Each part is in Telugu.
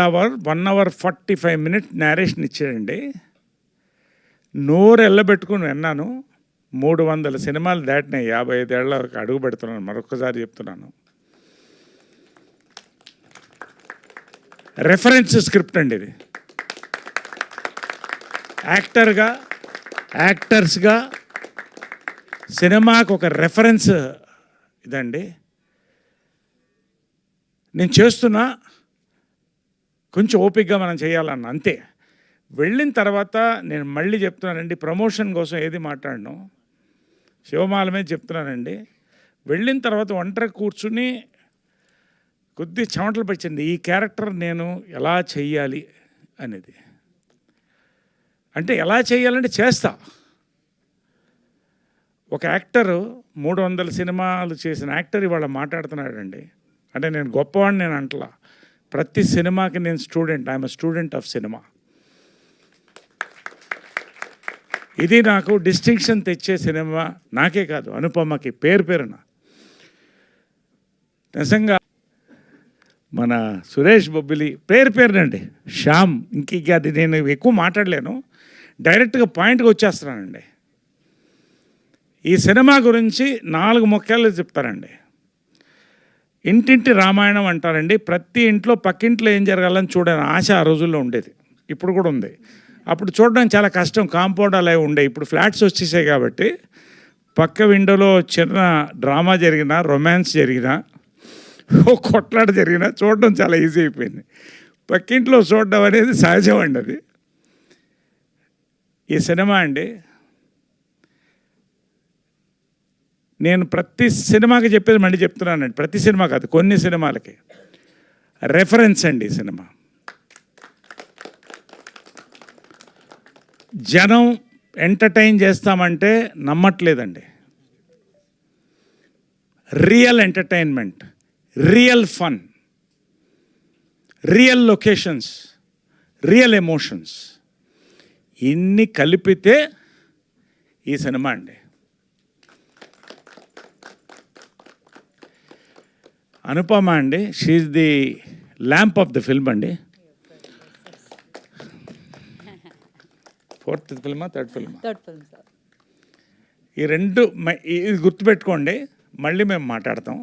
1 hour 45 minutes నేరేషన్ ఇచ్చాడండి. నోరు ఎల్లబెట్టుకుని విన్నాను. 300 సినిమాలు దాటినాయి. 55 ఏళ్ళ వరకు అడుగు పెడుతున్నాను. మరొకసారి చెప్తున్నాను. రెఫరెన్స్ స్క్రిప్ట్ అండి ఇది. యాక్టర్స్గా సినిమాకు ఒక రెఫరెన్స్ ఇదండి. నేను చేస్తున్నా, కొంచెం ఓపికగా మనం చేయాలన్న అంతే. వెళ్ళిన తర్వాత నేను మళ్ళీ చెప్తున్నానండి, ప్రమోషన్ కోసం ఏది మాట్లాడను, శివమాల మీద చెప్తున్నానండి. వెళ్ళిన తర్వాత ఒంటరి కూర్చుని కొద్ది చెమటలు పట్టింది, ఈ క్యారెక్టర్ నేను ఎలా చెయ్యాలి అనేది. అంటే ఎలా చేయాలంటే చేస్తా. ఒక యాక్టరు 300 సినిమాలు చేసిన యాక్టర్ ఇవాళ మాట్లాడుతున్నాడండి. అంటే నేను గొప్పవాడిని నేను అంటలా. ప్రతి సినిమాకి నేను student. I'm student of cinema. ఇది నాకు డిస్టింక్షన్ తెచ్చే సినిమా. నాకే కాదు, అనుపమకి పేరున. నిజంగా మన సురేష్ బొబ్బిలి పేరునండి, శ్యామ్. ఇంక అది నేను ఎక్కువ మాట్లాడలేను, డైరెక్ట్గా పాయింట్కి వచ్చేస్తున్నానండి. ఈ సినిమా గురించి 4 ముఖ్యాలు చెప్తారండి. ఇంటింటి రామాయణం అంటారండి. ప్రతి ఇంట్లో పక్కింట్లో ఏం జరగాలని చూడని ఆశ ఆ రోజుల్లో ఉండేది, ఇప్పుడు కూడా ఉంది. అప్పుడు చూడడం చాలా కష్టం, కాంపౌండ్ అలా ఉండే. ఇప్పుడు ఫ్లాట్స్ వచ్చేసాయి కాబట్టి పక్క విండోలో చిన్న డ్రామా జరిగినా, రొమాన్స్ జరిగినా, కొట్లాట జరిగినా చూడడం చాలా ఈజీ అయిపోయింది. పక్కింట్లో చూడడం అనేది సహజం అండి. అది ఈ సినిమా అండి. నేను ప్రతి సినిమాకి చెప్పేది మళ్ళీ చెప్తున్నానండి. ప్రతి సినిమా కాదు, కొన్ని సినిమాలకి రెఫరెన్స్ అండి ఈ సినిమా. జనం ఎంటర్టైన్ చేస్తామంటే నమ్మట్లేదండి. Real entertainment, real fun, real locations, real emotions ఇన్ని కలిపితే ఈ సినిమా అండి. అనుపమ అండి, she's the lamp of the film అండి. 4th ఫిల్మా 3rd ఫిల్మా? ఈ రెండు ఇది గుర్తుపెట్టుకోండి, మళ్ళీ మేము మాట్లాడతాం.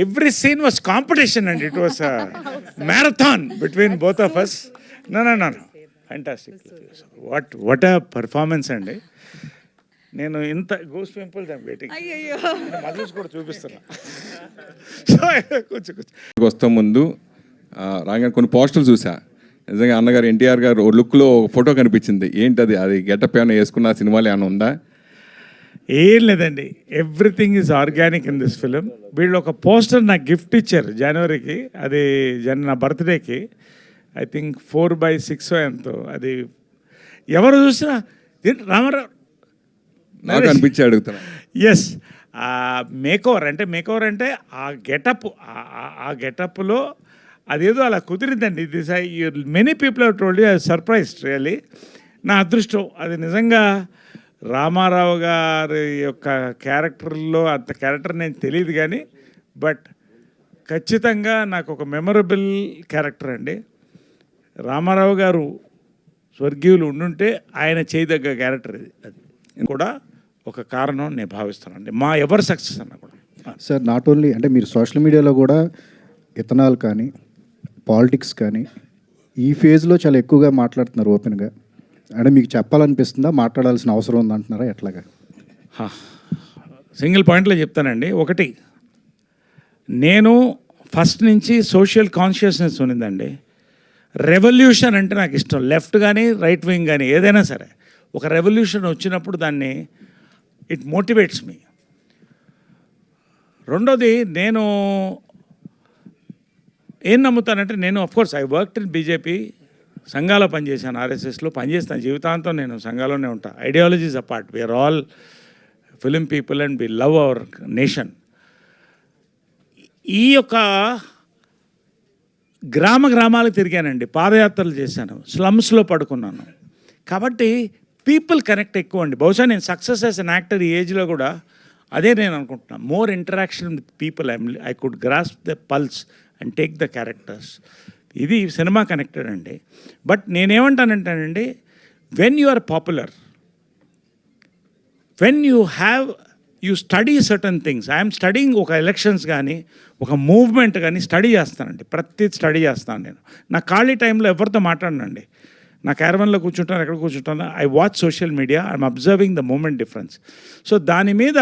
Every scene was competition and it was marathon between both of us. No fantastic. What a performance అండి. నేను ఇంత గోస్ పింపుల్స్ వెయిటింగ్, మజిల్స్ కూడా చూపిస్తున్నా. కొంచెం వస్తాం ముందు రాగానే కొన్ని పోస్టర్లు చూసా. నిజంగా అన్నగారు ఎన్టీఆర్ గారు లుక్లో ఫోటో కనిపించింది. ఏంటది? అది గెటప్ ఏమైనా వేసుకున్న సినిమాలు ఏమైనా ఉందా? ఏం లేదండి, everything is organic in this film. వీళ్ళు ఒక పోస్టర్ నాకు గిఫ్ట్ ఇచ్చారు జనవరికి. అది నా బర్త్డేకి. ఐ థింక్ 4/6 ఎంతో. అది ఎవరు చూసినా రామారావు నాకు అనిపించి అడుగుతున్నా. ఎస్, మేకోవర్ అంటే ఆ గెటప్లో అదేదో అలా కుదిరిందండి. This many people have told you, I surprised really. నా అదృష్టం అది. నిజంగా రామారావు గారి యొక్క క్యారెక్టర్లో అంత క్యారెక్టర్ నేను తెలియదు కానీ, బట్ ఖచ్చితంగా నాకు ఒక మెమరబుల్ క్యారెక్టర్ అండి. రామారావు గారు స్వర్గీయులు ఉండుంటే ఆయన చేయదగ్గ క్యారెక్టర్ ఇది. అది కూడా ఒక కారణం నేను భావిస్తానండి, మా ఎవరి సక్సెస్ అన్న కూడా. సార్, నాట్ ఓన్లీ అంటే మీరు సోషల్ మీడియాలో కూడా ఇథనాల్ కానీ పాలిటిక్స్ కానీ ఈ ఫేజ్లో చాలా ఎక్కువగా మాట్లాడుతున్నారు ఓపెన్గా. అంటే మీకు చెప్పాలనిపిస్తుందా, మాట్లాడాల్సిన అవసరం ఉందంటున్నారా, ఎట్లాగా? సింగిల్ పాయింట్లో చెప్తానండి. ఒకటి, నేను ఫస్ట్ నుంచి సోషల్ కాన్షియస్నెస్ ఉన్నదండి. రెవల్యూషన్ అంటే నాకు ఇష్టం. లెఫ్ట్ కానీ రైట్ వింగ్ కానీ ఏదైనా సరే, ఒక రెవల్యూషన్ వచ్చినప్పుడు దాన్ని ఇట్ మోటివేట్స్ మీ. రెండోది, నేను ఏం నమ్ముతానంటే, నేను of course I worked in BJP, సంఘాలో పనిచేశాను, ఆర్ఎస్ఎస్లో పనిచేస్తాను, జీవితాంతం నేను సంఘాలోనే ఉంటాను. Ideologies apart, we are all film people and we love our nation. ఈ యొక్క గ్రామాలకు తిరిగానండి, పాదయాత్రలు చేశాను, స్లమ్స్లో పడుకున్నాను. కాబట్టి పీపుల్ కనెక్ట్ ఎక్కువ అండి. బహుశా నేను సక్సెస్ యాజ్ అన్ యాక్టర్ ఈ ఏజ్లో కూడా అదే నేను అనుకుంటున్నాను. More interaction with people, I could grasp the pulse and take the characters. ఇది సినిమా కనెక్టెడ్ అండి. బట్ నేనేమంటానంటేనండి, when you are popular, when you study certain things. I'm studying ఒక ఎలక్షన్స్ కానీ ఒక మూవ్మెంట్ కానీ స్టడీ చేస్తానండి. ప్రతి స్టడీ చేస్తాను నేను. నా ఖాళీ టైంలో ఎవరితో మాట్లాడనండి. నా క్యారవన్లో కూర్చుంటాను, ఎక్కడ కూర్చుంటాను, I watch social media, I'm observing the moment difference. So దాని మీద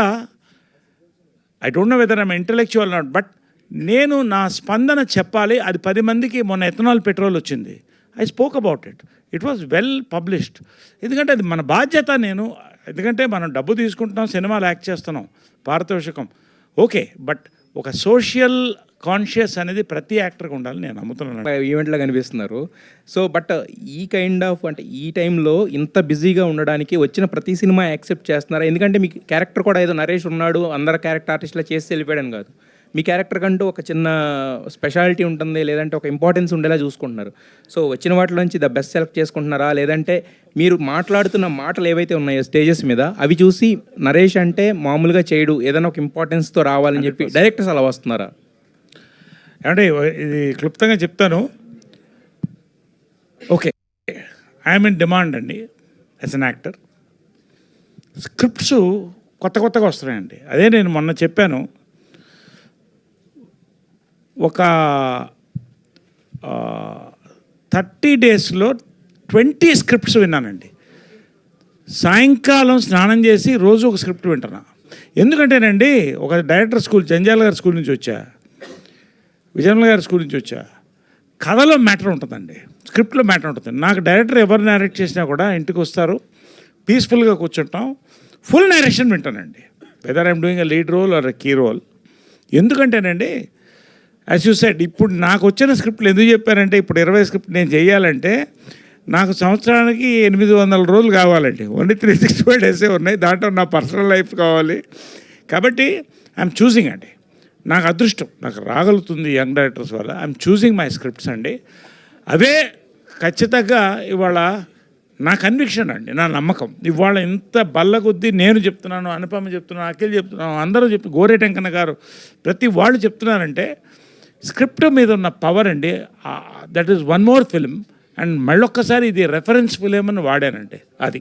I don't know whether I'm intellectual not, but నేను నా స్పందన చెప్పాలి. అది 10 మందికి మొన్న ఎథనాల్ పెట్రోల్ వచ్చింది, I spoke about it. It was well published. ఎందుకంటే అది మన బాధ్యత. ఎందుకంటే మనం డబ్బు తీసుకుంటున్నాం, సినిమాలు యాక్ట్ చేస్తున్నాం, పారితోషికం ఓకే, బట్ ఒక సోషల్ కాన్షియస్ అనేది ప్రతి యాక్టర్కి ఉండాలి నేను నమ్ముతున్నాను. ఈవెంట్లో కనిపిస్తున్నారు. సో బట్ ఈ కైండ్ ఆఫ్ అంటే ఈ టైంలో ఇంత బిజీగా ఉండడానికి వచ్చిన ప్రతి సినిమా యాక్సెప్ట్ చేస్తున్నారా? ఎందుకంటే మీ క్యారెక్టర్ కూడా ఏదో నరేష్ ఉన్నాడు, అందరు క్యారెక్టర్ ఆర్టిస్ట్లా చేసి వెళ్ళిపోయాడని కాదు, మీ క్యారెక్టర్ కంటూ ఒక చిన్న స్పెషాలిటీ ఉంటుంది, లేదంటే ఒక ఇంపార్టెన్స్ ఉండేలా చూసుకుంటున్నారు. సో వచ్చిన వాటిలోంచి ద బెస్ట్ సెలెక్ట్ చేసుకుంటున్నారా, లేదంటే మీరు మాట్లాడుతున్న మాటలు ఏవైతే ఉన్నాయో స్టేజెస్ మీద అవి చూసి నరేష్ అంటే మామూలుగా చేయడు, ఏదైనా ఒక ఇంపార్టెన్స్తో రావాలని చెప్పి డైరెక్టర్స్ అలా వస్తున్నారా? అంటే ఇది క్లుప్తంగా చెప్తాను. ఓకే, ఐఎమ్ ఇన్ డిమాండ్ అండి యాజ్ అన్ యాక్టర్. స్క్రిప్ట్స్ కొత్తగా వస్తున్నాయండి. అదే నేను మొన్న చెప్పాను, ఒక 30 డేస్లో 20 స్క్రిప్ట్స్ విన్నానండి. సాయంకాలం స్నానం చేసి రోజు ఒక స్క్రిప్ట్ వింటున్నా. ఎందుకంటేనండి, ఒక డైరెక్టర్ స్కూల్, జంజాల గారి స్కూల్ నుంచి వచ్చా, విజయమ్మ గారి స్కూల్ నుంచి వచ్చా. కథలో మ్యాటర్ ఉంటుందండి, స్క్రిప్ట్లో మ్యాటర్ ఉంటుంది. నాకు డైరెక్టర్ ఎవరు నేరేట్ చేసినా కూడా ఇంటికి వస్తారు, పీస్ఫుల్గా కూర్చుంటాం, ఫుల్ నేరేషన్ వింటానండి, whether I'm doing a lead role or a key role. ఎందుకంటేనండి, యాజ్ యూ సెడ్, ఇప్పుడు నాకు వచ్చిన స్క్రిప్ట్లు ఎందుకు చెప్పారంటే, ఇప్పుడు 20 స్క్రిప్ట్ నేను చేయాలంటే నాకు సంవత్సరానికి 800 రోజులు కావాలండి. ఓన్లీ 365 డేసే ఉన్నాయి, దాంట్లో నా పర్సనల్ లైఫ్ కావాలి. కాబట్టి ఐఎమ్ చూసింగ్ అండి, నాకు అదృష్టం, నాకు రాగలుగుతుంది యంగ్ డైరెక్టర్స్ వల్ల. ఐఎమ్ చూసింగ్ మై స్క్రిప్ట్స్ అండి. అవే ఖచ్చితంగా ఇవాళ నా కన్విక్షన్ అండి, నా నమ్మకం. ఇవాళ ఇంత బల్ల కొద్దీ నేను చెప్తున్నాను, అనుపమ చెప్తున్నాను, అఖిల్ చెప్తున్నాను, అందరూ గోరేటెంకన్న గారు, ప్రతి వాళ్ళు చెప్తున్నారంటే స్క్రిప్ట్ మీద ఉన్న పవర్ అండి. That is one more film. And మళ్ళొక్కసారి ఇది రెఫరెన్స్ ఫిలిం అని వాడానండి. అది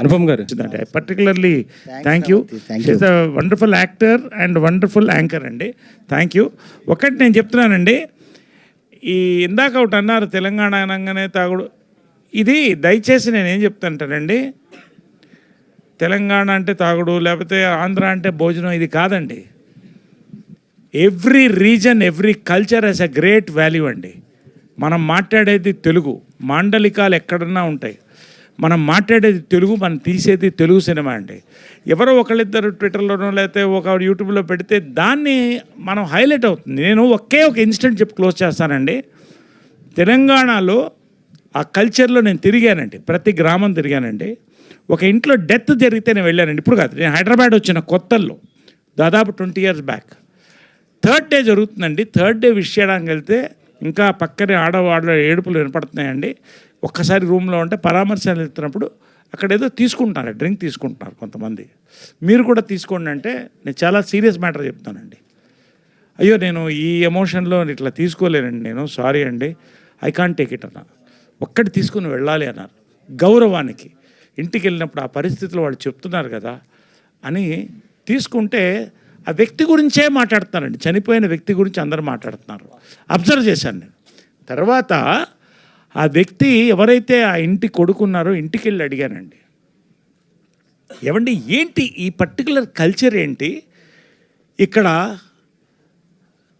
Anupam garu particularly thank you. Is a wonderful actor and wonderful anchor అండి. Thank you. ఒకటి నేను చెప్తున్నానండి, ఈ ఇందాక ఒకటి అన్నారు తెలంగాణ అనగానే తాగుడు. ఇది దయచేసి నేను ఏం చెప్తానంటానండి, తెలంగాణ అంటే తాగుడు, లేకపోతే ఆంధ్ర అంటే భోజనం, ఇది కాదండి. Every reason, every culture has a great value అండి. మనం మాట్లాడేది తెలుగు, మాండలికాలు ఎక్కడన్నా ఉంటాయి, మనం మాట్లాడేది తెలుగు, మనం తీసేది తెలుగు సినిమా అండి. ఎవరో ఒకళ్ళిద్దరు ట్విట్టర్లోనో లేకపోతే ఒక యూట్యూబ్లో పెడితే దాన్ని మనం హైలైట్ అవుతుంది. నేను ఒక ఇన్సిడెంట్ చెప్పి క్లోజ్ చేస్తానండి. తెలంగాణలో ఆ కల్చర్లో నేను తిరిగానండి, ప్రతి గ్రామం తిరిగానండి. ఒక ఇంట్లో డెత్ జరిగితే నేను వెళ్ళానండి. ఇప్పుడు కాదు, నేను హైదరాబాద్ వచ్చిన కొత్తల్లో దాదాపు 20 years బ్యాక్. 3rd డే జరుగుతుందండి. 3rd డే విష్ చేయడానికి వెళ్తే ఇంకా పక్కనే ఆడవాళ్ళ ఏడుపులు వినపడుతున్నాయండి. ఒక్కసారి రూమ్లో ఉంటే పరామర్శలు వెళ్తున్నప్పుడు అక్కడ ఏదో తీసుకుంటున్నారు, డ్రింక్ తీసుకుంటున్నారు కొంతమంది. మీరు కూడా తీసుకోండి అంటే నేను చాలా సీరియస్ మ్యాటర్ చెప్తానండి. అయ్యో నేను ఈ ఎమోషన్లో ఇట్లా తీసుకోలేనండి, నేను సారీ అండి, ఐ కాంట్ టేక్ ఇట్ అన్నా. ఒక్కటి తీసుకుని వెళ్ళాలి అన్నారు. గౌరవానికి ఇంటికి వెళ్ళినప్పుడు ఆ పరిస్థితిలో వాళ్ళు చెప్తున్నారు కదా అని తీసుకుంటే ఆ వ్యక్తి గురించే మాట్లాడుతున్నారండి. చనిపోయిన వ్యక్తి గురించి అందరూ మాట్లాడుతున్నారు. అబ్జర్వ్ చేశాను నేను. తర్వాత ఆ వ్యక్తి ఎవరైతే ఆ ఇంటి కొడుకున్నారో ఇంటికి వెళ్ళి అడిగానండి, ఏమండి ఏంటి ఈ పర్టికులర్ కల్చర్ ఏంటి ఇక్కడ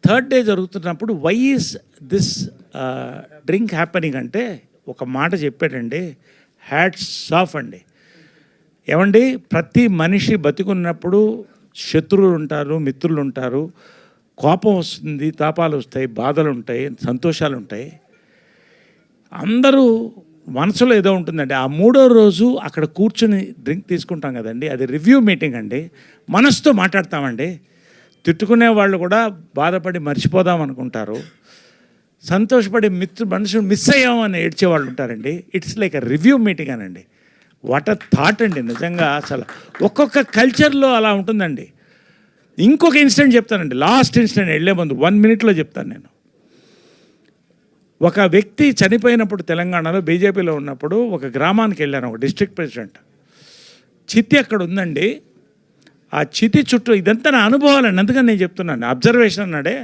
3rd డే జరుగుతున్నప్పుడు, why is this drink happening అంటే ఒక మాట చెప్పాడండి, హ్యాట్స్ ఆఫ్ అండి. ఏమండి ప్రతి మనిషి బతికున్నప్పుడు శత్రువులు ఉంటారు, మిత్రులు ఉంటారు, కోపం వస్తుంది, తాపాలు వస్తాయి, బాధలు ఉంటాయి, సంతోషాలు ఉంటాయి. అందరూ మనసులో ఏదో ఉంటుందండి. ఆ 3వ రోజు అక్కడ కూర్చుని డ్రింక్ తీసుకుంటాం కదండి, అది రివ్యూ మీటింగ్ అండి. మనసుతో మాట్లాడతామండి. తిట్టుకునే వాళ్ళు కూడా బాధపడి మర్చిపోదాం అనుకుంటారు, సంతోషపడి మనుషులు మిస్ అయ్యామని ఏడ్చేవాళ్ళు ఉంటారండి. It's like a review meeting అనండి. వాట్ అ థాట్ అండి. నిజంగా అసలు ఒక్కొక్క కల్చర్లో అలా ఉంటుందండి. ఇంకొక ఇన్సిడెంట్ చెప్తానండి, లాస్ట్ ఇన్సిడెంట్ వెళ్ళే ముందు 1 minute చెప్తాను నేను. ఒక వ్యక్తి చనిపోయినప్పుడు తెలంగాణలో బీజేపీలో ఉన్నప్పుడు ఒక గ్రామానికి వెళ్ళాను, ఒక డిస్ట్రిక్ట్ ప్రెసిడెంట్. చితి అక్కడ ఉందండి. ఆ చితి చుట్టూ, ఇదంతా నా అనుభవాలండి, అందుకని నేను చెప్తున్నాను, అబ్జర్వేషన్ అన్నాడే.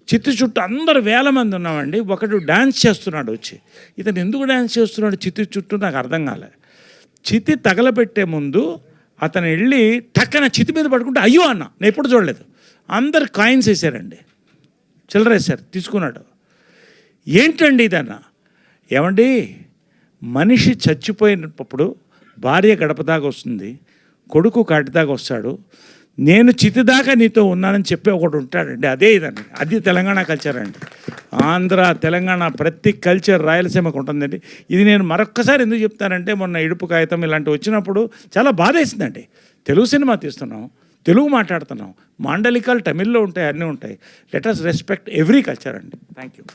చితి చుట్టూ అందరు 1000 మంది ఉన్నామండి. ఒకడు డ్యాన్స్ చేస్తున్నాడు వచ్చి. ఇతను ఎందుకు డ్యాన్స్ చేస్తున్నాడు చితి చుట్టూ నాకు అర్థం కాలే. చితి తగలబెట్టే ముందు అతను వెళ్ళి టక్కన చితి మీద పడుకుంటే అయ్యో అన్న, నేను ఎప్పుడు చూడలేదు. అందరు కాయిన్స్ వేసారండి, చిల్లర వేసారు, తీసుకున్నాడు. ఏంటండి ఇదన్న? ఏమండి, మనిషి చచ్చిపోయినప్పుడు భార్య గడప దాకా వస్తుంది, కొడుకు కాటి దాకా వస్తాడు, నేను చితి దాకా నీతో ఉన్నానని చెప్పి ఒకడు ఉంటాడండి. అదే ఇదండి, అది తెలంగాణ కల్చర్ అండి. ఆంధ్ర తెలంగాణ ప్రతి కల్చర్ రాయలసీమకు ఉంటుందండి. ఇది నేను మరొక్కసారి ఎందుకు చెప్తానంటే, మొన్న ఇడుపు కాగితం ఇలాంటివి వచ్చినప్పుడు చాలా బాధ వేసిందండి. తెలుగు సినిమా తీస్తున్నాం, తెలుగు మాట్లాడుతున్నాం, మాండలికాలు తమిళ్లో ఉంటాయి, అన్నీ ఉంటాయి. Let us respect every culture అండి. Thank you.